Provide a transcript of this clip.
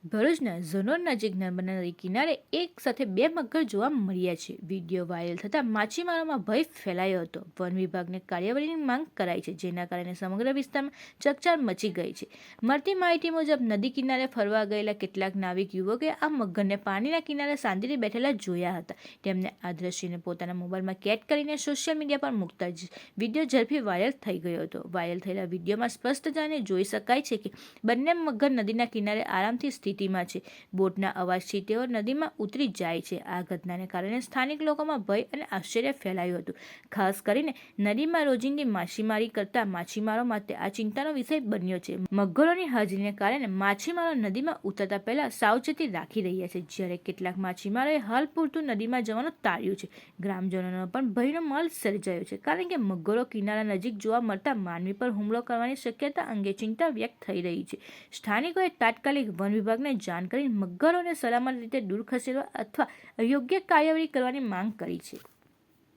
ભરૂચના ઝનોર નજીક નર્મદા નદી કિનારે એક સાથે 2 મગર જોવા મળ્યા છે. વિડીયો વાયરલ થતાં માછીમારોમાં ભય ફેલાયો હતો. વન વિભાગને કાર્યવાહીની માંગ કરાઈ છે, જેના કારણે સમગ્ર વિસ્તારમાં ચકચાર મચી ગઈ છે. મળતી માહિતી મુજબ નદી કિનારે ફરવા ગયેલા કેટલાક નાવિક યુવકોએ આ મગરને પાણીના કિનારે શાંતિથી બેઠેલા જોયા હતા. તેમને આ દ્રશ્યને પોતાના મોબાઈલમાં કેદ કરીને સોશિયલ મીડિયા પર મૂકતા જ વિડીયો ઝડપી વાયરલ થઈ ગયો હતો. વાયરલ થયેલા વિડીયોમાં સ્પષ્ટ જાણે જોઈ શકાય છે કે બંને મગર નદીના કિનારે આરામથી સ્થિતિમાં છે. બોટના અવાજથી તેઓ નદીમાં ઉતરી જાય છે. આ ઘટનાને કારણે સ્થાનિક લોકોમાં ભય અને આશ્ચર્ય ફેલાયું હતું. ખાસ કરીને નદીમાં રોજિંદી માછીમારી કરતા માછીમારો માટે આ ચિંતાનો વિષય બન્યો છે. મગરોની હાજરીને કારણે માછીમારો નદીમાં ઉતરતા પહેલા સાવચેતી રાખી રહ્યા છે, જ્યારે કેટલાક માછીમારોએ હાલ પૂરતું નદીમાં જવાનું ટાળ્યું છે. ગ્રામજનોનો પણ ભયનો માહોલ સર્જાયો છે, કારણ કે મગરો કિનારા નજીક જોવા મળતા માનવી પર હુમલો કરવાની શક્યતા અંગે ચિંતા વ્યક્ત થઈ રહી છે. સ્થાનિકોએ તાત્કાલિક વન વિભાગને જાણ કરી મગરોને સલામત રીતે દૂર ખસેડવા અથવા યોગ્ય કાર્યવાહી કરવાની માંગ કરી છે.